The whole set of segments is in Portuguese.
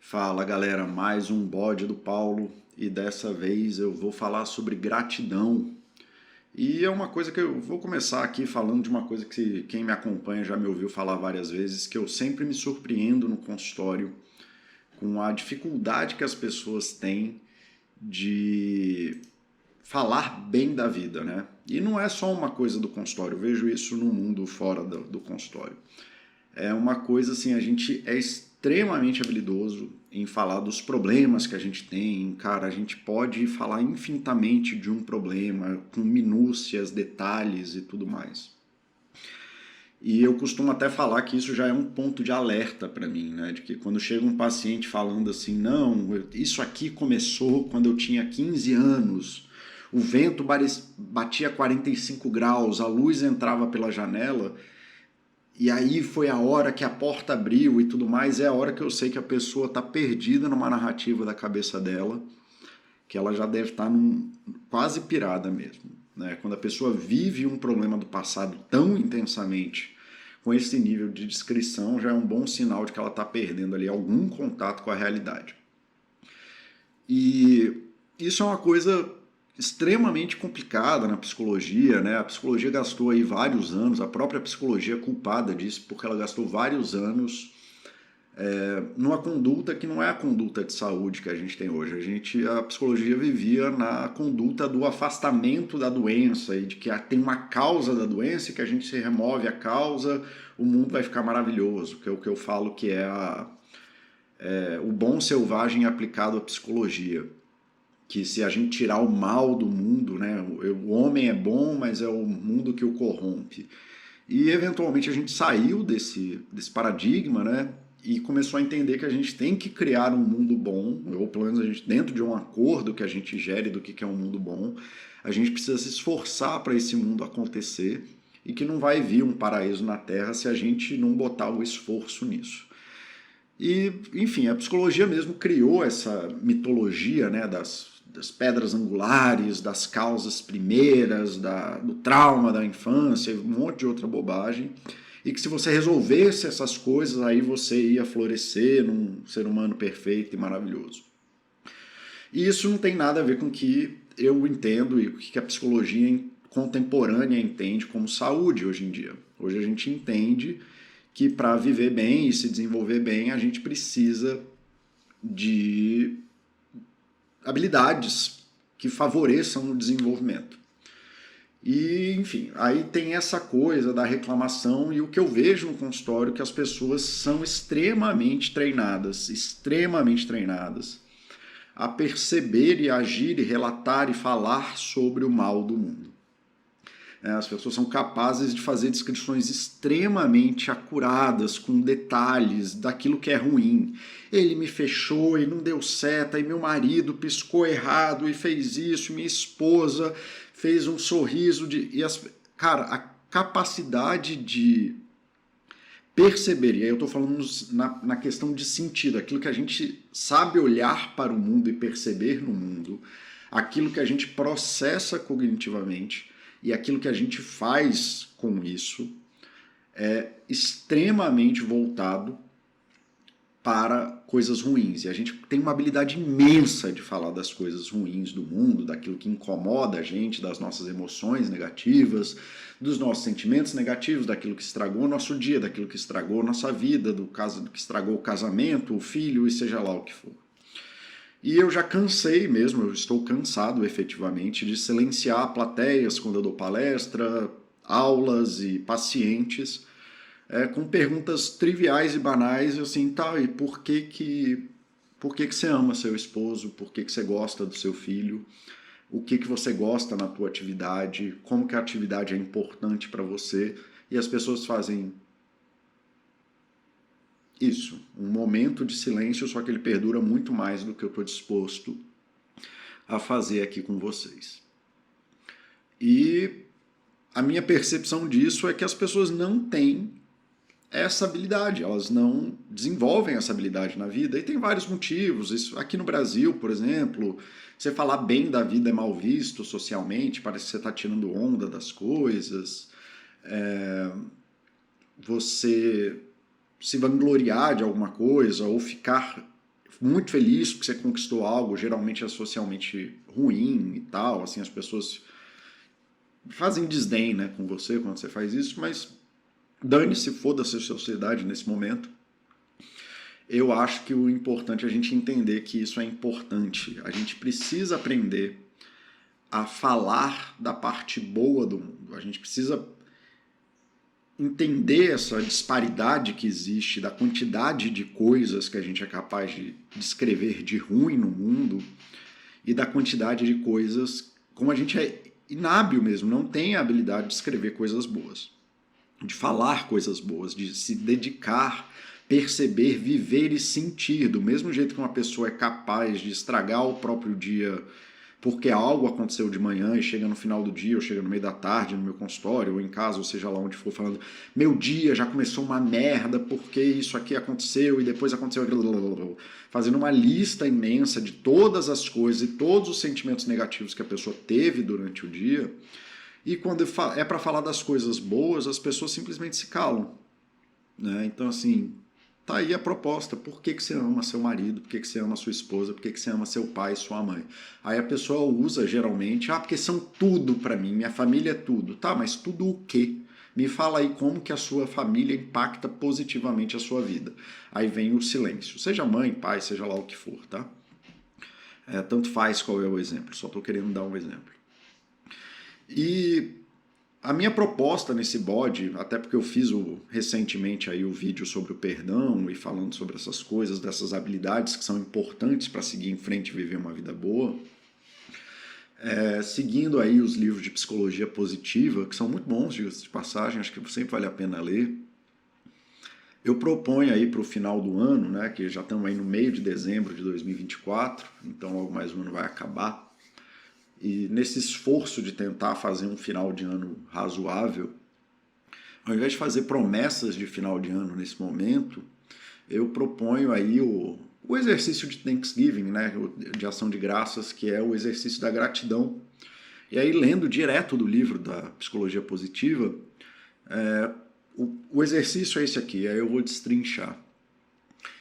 Fala galera, mais um bode do Paulo e dessa vez eu vou falar sobre gratidão. E é uma coisa que eu vou começar aqui falando de uma coisa que quem me acompanha já me ouviu falar várias vezes, que eu sempre me surpreendo no consultório com a dificuldade que as pessoas têm de falar bem da vida, né? E não é só uma coisa do consultório, eu vejo isso no mundo fora do consultório. É uma coisa assim, a gente é extremamente habilidoso em falar dos problemas que a gente tem. Cara, a gente pode falar infinitamente de um problema, com minúcias, detalhes e tudo mais. E eu costumo até falar que isso já é um ponto de alerta para mim, né? De que quando chega um paciente falando assim, não, isso aqui começou quando eu tinha 15 anos, o vento batia 45 graus, a luz entrava pela janela, e aí foi a hora que a porta abriu e tudo mais, é a hora que eu sei que a pessoa está perdida numa narrativa da cabeça dela, que ela já deve estar quase pirada mesmo. Né? Quando a pessoa vive um problema do passado tão intensamente, com esse nível de descrição, já é um bom sinal de que ela está perdendo ali algum contato com a realidade. E isso é uma coisa extremamente complicada na psicologia, né? A psicologia gastou aí vários anos, a própria psicologia é culpada disso, porque ela gastou vários anos numa conduta que não é a conduta de saúde que a gente tem hoje. A psicologia vivia na conduta do afastamento da doença e de que tem uma causa da doença e que a gente se remove a causa, o mundo vai ficar maravilhoso, que é o que eu falo que o bom selvagem aplicado à psicologia. Que se a gente tirar o mal do mundo, né, o homem é bom, mas é o mundo que o corrompe. E eventualmente a gente saiu desse paradigma, né, e começou a entender que a gente tem que criar um mundo bom, ou pelo menos a gente, dentro de um acordo que a gente gere do que é um mundo bom, a gente precisa se esforçar para esse mundo acontecer e que não vai vir um paraíso na Terra se a gente não botar o esforço nisso. E, enfim, a psicologia mesmo criou essa mitologia, né, das pedras angulares, das causas primeiras, do trauma da infância, um monte de outra bobagem, e que se você resolvesse essas coisas, aí você ia florescer num ser humano perfeito e maravilhoso. E isso não tem nada a ver com o que eu entendo e o que a psicologia contemporânea entende como saúde hoje em dia. Hoje a gente entende que para viver bem e se desenvolver bem, a gente precisa de habilidades que favoreçam o desenvolvimento. E, enfim, aí tem essa coisa da reclamação e o que eu vejo no consultório é que as pessoas são extremamente treinadas a perceber e agir e relatar e falar sobre o mal do mundo. As pessoas são capazes de fazer descrições extremamente acuradas, com detalhes daquilo que é ruim. Ele me fechou e não deu certo, aí meu marido piscou errado e fez isso, minha esposa fez um sorriso cara, a capacidade de perceber, e aí eu estou falando na questão de sentido, aquilo que a gente sabe olhar para o mundo e perceber no mundo, aquilo que a gente processa cognitivamente, e aquilo que a gente faz com isso é extremamente voltado para coisas ruins. E a gente tem uma habilidade imensa de falar das coisas ruins do mundo, daquilo que incomoda a gente, das nossas emoções negativas, dos nossos sentimentos negativos, daquilo que estragou o nosso dia, daquilo que estragou a nossa vida, do que estragou o casamento, o filho e seja lá o que for. E eu já cansei mesmo, eu estou cansado efetivamente de silenciar plateias quando eu dou palestra, aulas e pacientes com perguntas triviais e banais, assim, tá, e por que você ama seu esposo, por que você gosta do seu filho, o que você gosta na tua atividade, como que a atividade é importante para você, e as pessoas fazem isso, um momento de silêncio, só que ele perdura muito mais do que eu estou disposto a fazer aqui com vocês. E a minha percepção disso é que as pessoas não têm essa habilidade, elas não desenvolvem essa habilidade na vida, e tem vários motivos. Isso, aqui no Brasil, por exemplo, você falar bem da vida é mal visto socialmente, parece que você está tirando onda das coisas, você se vangloriar de alguma coisa ou ficar muito feliz porque você conquistou algo, geralmente é socialmente ruim e tal, assim, as pessoas fazem desdém, né, com você quando você faz isso, mas dane-se, foda-se a sociedade nesse momento. Eu acho que o importante é a gente entender que isso é importante. A gente precisa aprender a falar da parte boa do mundo. A gente precisa entender essa disparidade que existe, da quantidade de coisas que a gente é capaz de descrever de ruim no mundo e da quantidade de coisas, como a gente é inábil mesmo, não tem a habilidade de escrever coisas boas, de falar coisas boas, de se dedicar, perceber, viver e sentir, do mesmo jeito que uma pessoa é capaz de estragar o próprio dia porque algo aconteceu de manhã e chega no final do dia, ou chega no meio da tarde no meu consultório, ou em casa, ou seja lá onde for, falando, meu dia já começou uma merda porque isso aqui aconteceu e depois aconteceu aquilo, fazendo uma lista imensa de todas as coisas e todos os sentimentos negativos que a pessoa teve durante o dia. E quando é para falar das coisas boas, as pessoas simplesmente se calam, né? Então, assim, tá aí a proposta. Por que você ama seu marido? Por que você ama sua esposa? Por que você ama seu pai e sua mãe? Aí a pessoa usa geralmente, porque são tudo para mim, minha família é tudo. Tá, mas tudo o quê? Me fala aí como que a sua família impacta positivamente a sua vida. Aí vem o silêncio. Seja mãe, pai, seja lá o que for, tá? Tanto faz qual é o exemplo, só tô querendo dar um exemplo. E a minha proposta nesse bode, até porque eu fiz recentemente aí o vídeo sobre o perdão e falando sobre essas coisas, dessas habilidades que são importantes para seguir em frente e viver uma vida boa, seguindo aí os livros de psicologia positiva, que são muito bons, diga-se de passagem, acho que sempre vale a pena ler. Eu proponho aí para o final do ano, né, que já estamos aí no meio de dezembro de 2024, então logo mais um ano vai acabar. E nesse esforço de tentar fazer um final de ano razoável, ao invés de fazer promessas de final de ano nesse momento, eu proponho aí o exercício de Thanksgiving, né, de ação de graças, que é o exercício da gratidão. E aí, lendo direto do livro da Psicologia Positiva, o exercício é esse aqui, aí eu vou destrinchar.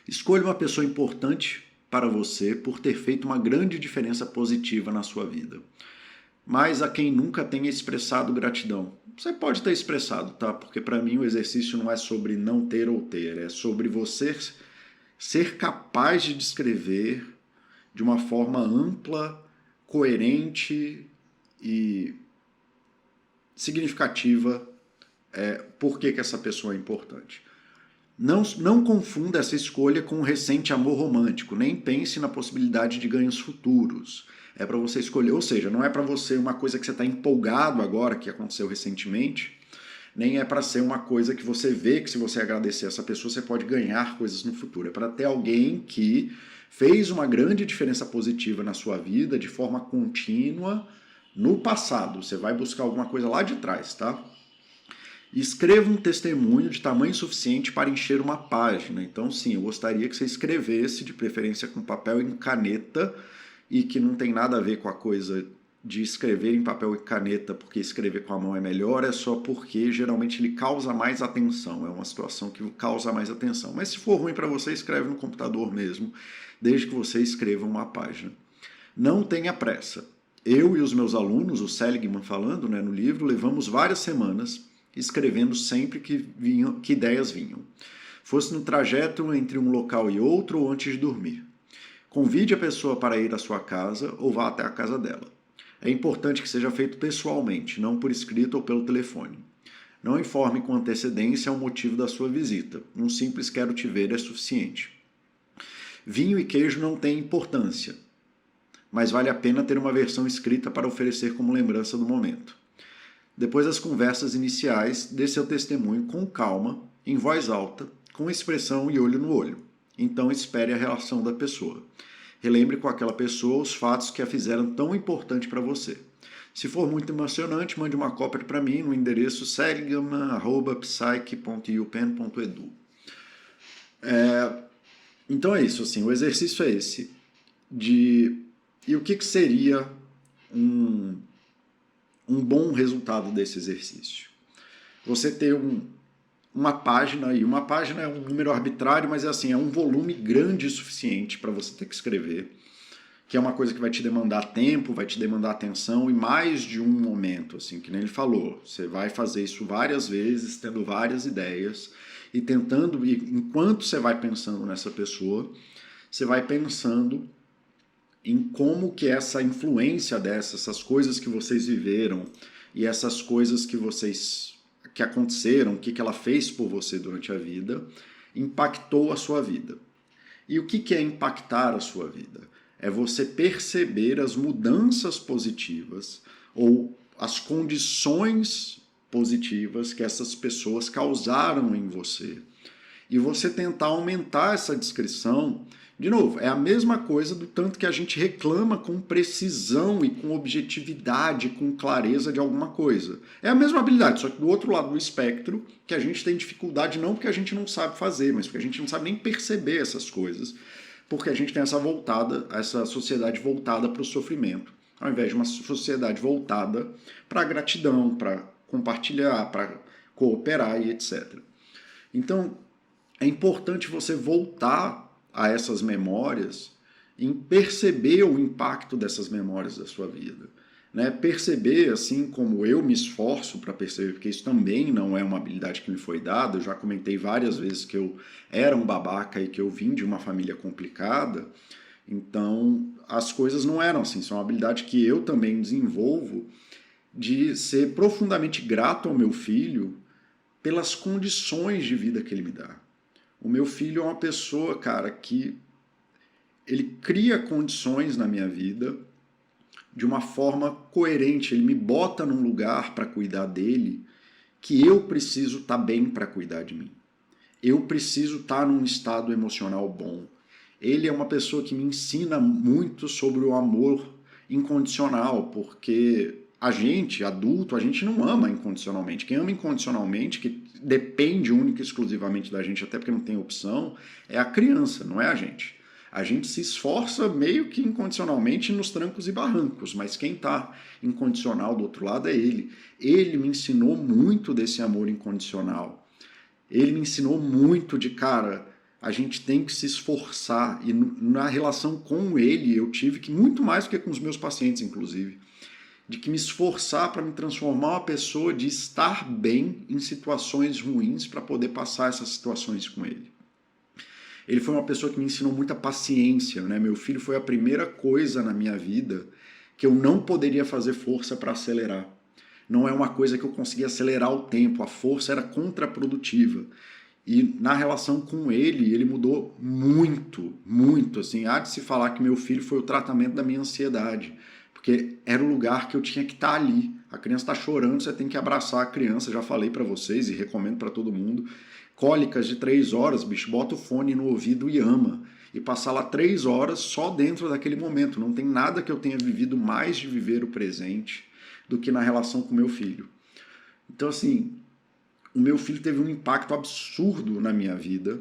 Escolha uma pessoa importante para você por ter feito uma grande diferença positiva na sua vida, mas a quem nunca tenha expressado gratidão. Você pode ter expressado, tá? Porque para mim o exercício não é sobre não ter ou ter, é sobre você ser capaz de descrever de uma forma ampla, coerente e significativa por que essa pessoa é importante. Não confunda essa escolha com um recente amor romântico, nem pense na possibilidade de ganhos futuros. É para você escolher, ou seja, não é para você uma coisa que você está empolgado agora, que aconteceu recentemente, nem é para ser uma coisa que você vê que se você agradecer essa pessoa você pode ganhar coisas no futuro. É para ter alguém que fez uma grande diferença positiva na sua vida de forma contínua no passado. Você vai buscar alguma coisa lá de trás, tá? Escreva um testemunho de tamanho suficiente para encher uma página. Então, sim, eu gostaria que você escrevesse, de preferência com papel e caneta, e que não tem nada a ver com a coisa de escrever em papel e caneta porque escrever com a mão é melhor, é só porque geralmente ele causa mais atenção, é uma situação que causa mais atenção. Mas se for ruim para você, escreve no computador mesmo, desde que você escreva uma página. Não tenha pressa. Eu e os meus alunos, o Seligman falando, né, no livro, levamos várias semanas escrevendo sempre que ideias vinham. Fosse no trajeto entre um local e outro ou antes de dormir. Convide a pessoa para ir à sua casa ou vá até a casa dela. É importante que seja feito pessoalmente, não por escrito ou pelo telefone. Não informe com antecedência o motivo da sua visita. Um simples quero te ver é suficiente. Vinho e queijo não têm importância, mas vale a pena ter uma versão escrita para oferecer como lembrança do momento. Depois das conversas iniciais, dê seu testemunho com calma, em voz alta, com expressão e olho no olho. Então espere a reação da pessoa. Relembre com aquela pessoa os fatos que a fizeram tão importante para você. Se for muito emocionante, mande uma cópia para mim no endereço seligman@psyche.upenn.edu. Então é isso, assim, o exercício é esse. E o que seria um bom resultado desse exercício? Você ter uma página, e uma página é um número arbitrário, mas é assim, é um volume grande o suficiente para você ter que escrever, que é uma coisa que vai te demandar tempo, vai te demandar atenção e mais de um momento, assim, que nem ele falou. Você vai fazer isso várias vezes, tendo várias ideias e tentando, e enquanto você vai pensando nessa pessoa, você vai pensando em como que essa influência essas coisas que vocês viveram e essas coisas que aconteceram, o que ela fez por você durante a vida, impactou a sua vida. E o que é impactar a sua vida? É você perceber as mudanças positivas ou as condições positivas que essas pessoas causaram em você. E você tentar aumentar essa descrição. De novo, é a mesma coisa do tanto que a gente reclama com precisão e com objetividade, com clareza de alguma coisa. É a mesma habilidade, só que do outro lado do espectro, que a gente tem dificuldade não porque a gente não sabe fazer, mas porque a gente não sabe nem perceber essas coisas, porque a gente tem essa sociedade voltada para o sofrimento, ao invés de uma sociedade voltada para a gratidão, para compartilhar, para cooperar e etc. Então, é importante você voltar a essas memórias em perceber o impacto dessas memórias da sua vida. Né? Perceber, assim como eu me esforço para perceber, porque isso também não é uma habilidade que me foi dada, eu já comentei várias vezes que eu era um babaca e que eu vim de uma família complicada, então as coisas não eram assim, são uma habilidade que eu também desenvolvo de ser profundamente grato ao meu filho pelas condições de vida que ele me dá. O meu filho é uma pessoa, cara, que ele cria condições na minha vida de uma forma coerente. Ele me bota num lugar para cuidar dele que eu preciso estar bem para cuidar de mim. Eu preciso estar num estado emocional bom. Ele é uma pessoa que me ensina muito sobre o amor incondicional, porque a gente, adulto, a gente não ama incondicionalmente. Quem ama incondicionalmente, que depende única e exclusivamente da gente, até porque não tem opção, é a criança, não é a gente. A gente se esforça meio que incondicionalmente nos trancos e barrancos, mas quem está incondicional do outro lado é ele. Ele me ensinou muito desse amor incondicional. Ele me ensinou muito de, cara, a gente tem que se esforçar. E na relação com ele, eu tive que, muito mais do que com os meus pacientes, inclusive, de que me esforçar para me transformar uma pessoa de estar bem em situações ruins para poder passar essas situações com ele. Ele foi uma pessoa que me ensinou muita paciência, né? Meu filho foi a primeira coisa na minha vida que eu não poderia fazer força para acelerar. Não é uma coisa que eu conseguia acelerar o tempo, a força era contraprodutiva. E na relação com ele mudou muito, muito. Assim, há de se falar que meu filho foi o tratamento da minha ansiedade, porque era o lugar que eu tinha que estar ali. A criança está chorando, você tem que abraçar a criança, já falei para vocês e recomendo para todo mundo. Cólicas de 3 horas, bicho, bota o fone no ouvido e ama. E passar lá 3 horas só dentro daquele momento. Não tem nada que eu tenha vivido mais de viver o presente do que na relação com meu filho. Então, assim, o meu filho teve um impacto absurdo na minha vida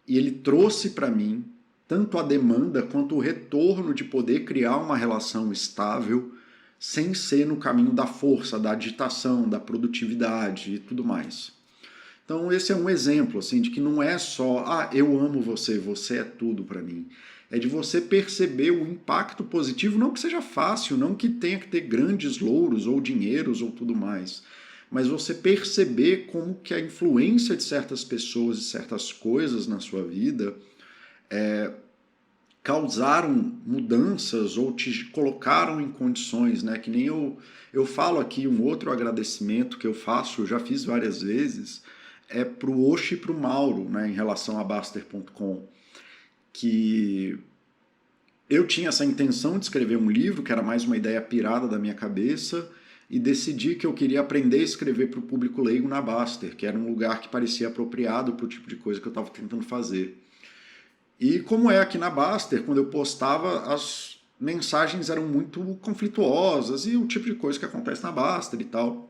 e ele trouxe para mim tanto a demanda quanto o retorno de poder criar uma relação estável sem ser no caminho da força, da agitação, da produtividade e tudo mais. Então esse é um exemplo assim, de que não é só, eu amo você, você é tudo para mim. É de você perceber o impacto positivo, não que seja fácil, não que tenha que ter grandes louros ou dinheiros ou tudo mais, mas você perceber como que a influência de certas pessoas e certas coisas na sua vida causaram mudanças ou te colocaram em condições, né? Que nem eu falo aqui, um outro agradecimento que eu faço, eu já fiz várias vezes, é pro Oshi e pro Mauro, né, em relação a Baster.com, que eu tinha essa intenção de escrever um livro, que era mais uma ideia pirada da minha cabeça, e decidi que eu queria aprender a escrever para o público leigo na Baster, que era um lugar que parecia apropriado para o tipo de coisa que eu estava tentando fazer. E como é aqui na Baster, quando eu postava, as mensagens eram muito conflituosas e o tipo de coisa que acontece na Baster e tal.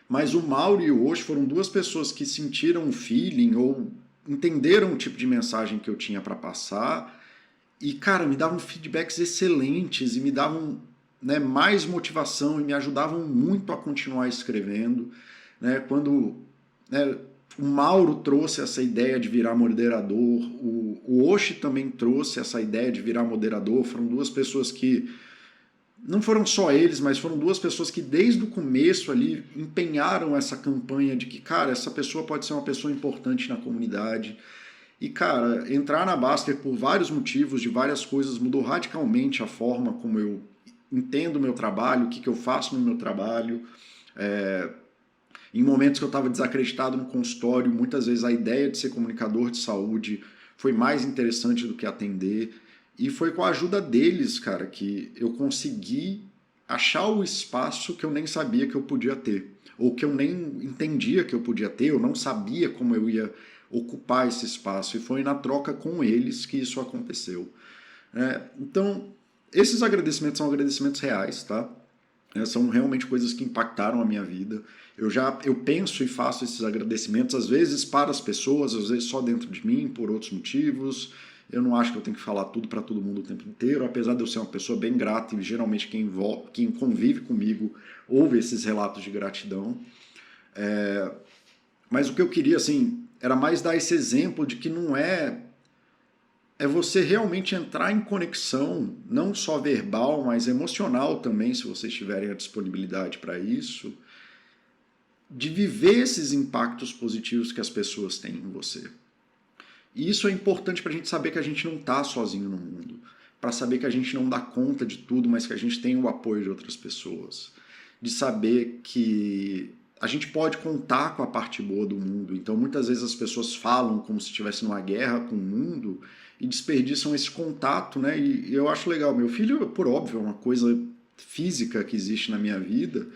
Mas o Mauro e o Osh foram duas pessoas que sentiram o feeling ou entenderam o tipo de mensagem que eu tinha para passar e, cara, me davam feedbacks excelentes e me davam, né, mais motivação e me ajudavam muito a continuar escrevendo. Né? Quando né? O Mauro trouxe essa ideia de virar moderador, o Oshi também trouxe essa ideia de virar moderador. Foram duas pessoas que, não foram só eles, mas foram duas pessoas que desde o começo ali empenharam essa campanha de que, cara, essa pessoa pode ser uma pessoa importante na comunidade. E, cara, entrar na Baster por vários motivos, de várias coisas, mudou radicalmente a forma como eu entendo o meu trabalho, o que eu faço no meu trabalho. Em momentos que eu estava desacreditado no consultório, muitas vezes a ideia de ser comunicador de saúde foi mais interessante do que atender. E foi com a ajuda deles, cara, que eu consegui achar o espaço que eu nem sabia que eu podia ter. Ou que eu nem entendia que eu podia ter, eu não sabia como eu ia ocupar esse espaço. E foi na troca com eles que isso aconteceu. Então, esses agradecimentos são agradecimentos reais, tá? São realmente coisas que impactaram a minha vida. Eu penso e faço esses agradecimentos, às vezes para as pessoas, às vezes só dentro de mim, por outros motivos. Eu não acho que eu tenho que falar tudo para todo mundo o tempo inteiro, apesar de eu ser uma pessoa bem grata e geralmente quem convive comigo ouve esses relatos de gratidão. Mas o que eu queria, assim, era mais dar esse exemplo de que não é você realmente entrar em conexão, não só verbal, mas emocional também, se vocês tiverem a disponibilidade para isso, de viver esses impactos positivos que as pessoas têm em você. E isso é importante para a gente saber que a gente não está sozinho no mundo, para saber que a gente não dá conta de tudo, mas que a gente tem o apoio de outras pessoas, de saber que a gente pode contar com a parte boa do mundo. Então, muitas vezes as pessoas falam como se estivesse numa guerra com o mundo e desperdiçam esse contato, né? E eu acho legal. Meu filho, por óbvio, é uma coisa física que existe na minha vida,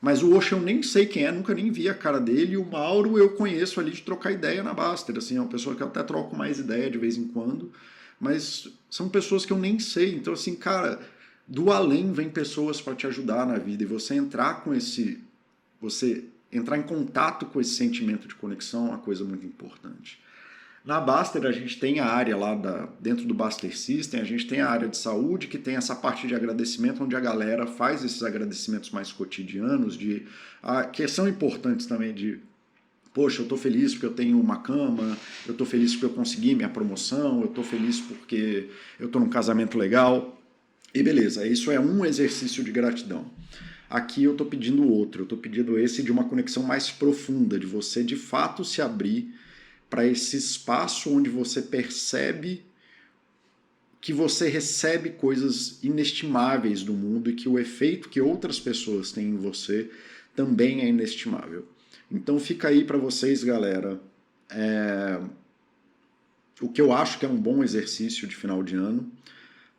mas o Osho eu nem sei quem é, nunca nem vi a cara dele, e o Mauro eu conheço ali de trocar ideia na Baster, assim, é uma pessoa que eu até troco mais ideia de vez em quando, mas são pessoas que eu nem sei. Então, assim, cara, do além vem pessoas para te ajudar na vida, e você entrar em contato com esse sentimento de conexão é uma coisa muito importante. Na Baster a gente tem a área lá dentro do Baster System, a gente tem a área de saúde que tem essa parte de agradecimento, onde a galera faz esses agradecimentos mais cotidianos, que são importantes também, de poxa, eu tô feliz porque eu tenho uma cama, eu tô feliz porque eu consegui minha promoção, eu tô feliz porque eu tô num casamento legal. E beleza, isso é um exercício de gratidão. Aqui eu estou pedindo outro, eu estou pedindo esse de uma conexão mais profunda, de você de fato se abrir para esse espaço onde você percebe que você recebe coisas inestimáveis do mundo e que o efeito que outras pessoas têm em você também é inestimável. Então fica aí para vocês, galera, o que eu acho que é um bom exercício de final de ano.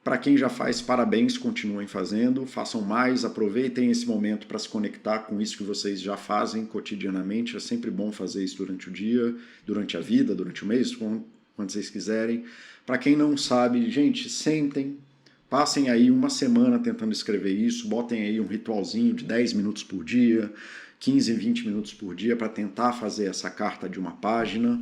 Para quem já faz, parabéns, continuem fazendo, façam mais, aproveitem esse momento para se conectar com isso que vocês já fazem cotidianamente. É sempre bom fazer isso durante o dia, durante a vida, durante o mês, quando vocês quiserem. Para quem não sabe, gente, sentem, passem aí uma semana tentando escrever isso, botem aí um ritualzinho de 10 minutos por dia, 15, 20 minutos por dia para tentar fazer essa carta de uma página.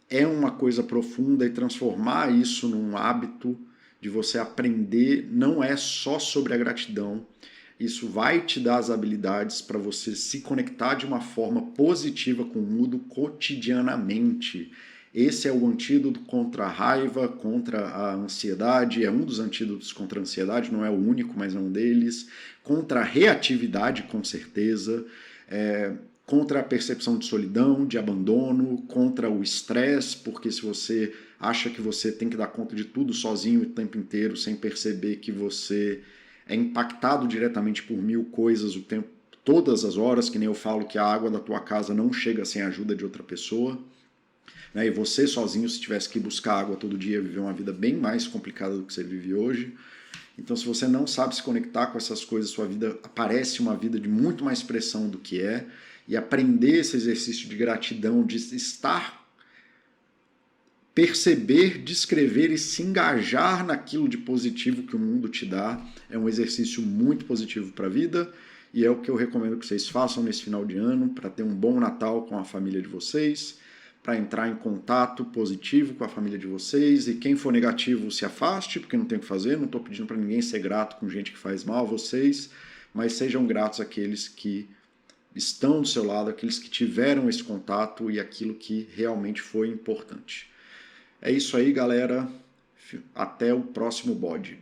É uma coisa profunda, e transformar isso num hábito de você aprender não é só sobre a gratidão. Isso vai te dar as habilidades para você se conectar de uma forma positiva com o mundo cotidianamente. Esse é o antídoto contra a raiva, contra a ansiedade, é um dos antídotos contra a ansiedade, não é o único, mas é um deles. Contra a reatividade, com certeza. Contra a percepção de solidão, de abandono, contra o estresse, porque se você acha que você tem que dar conta de tudo sozinho o tempo inteiro, sem perceber que você é impactado diretamente por 1000 coisas o tempo, todas as horas, que nem eu falo que a água da tua casa não chega sem a ajuda de outra pessoa, né? E você sozinho, se tivesse que buscar água todo dia, viver uma vida bem mais complicada do que você vive hoje. Então, se você não sabe se conectar com essas coisas, sua vida parece uma vida de muito mais pressão do que é. E aprender esse exercício de gratidão, de estar, perceber, descrever e se engajar naquilo de positivo que o mundo te dá, é um exercício muito positivo para a vida, e é o que eu recomendo que vocês façam nesse final de ano, para ter um bom Natal com a família de vocês, para entrar em contato positivo com a família de vocês, e quem for negativo se afaste, porque não tem o que fazer, não estou pedindo para ninguém ser grato com gente que faz mal a vocês, mas sejam gratos àqueles que estão do seu lado, aqueles que tiveram esse contato e aquilo que realmente foi importante. É isso aí, galera. Até o próximo bode.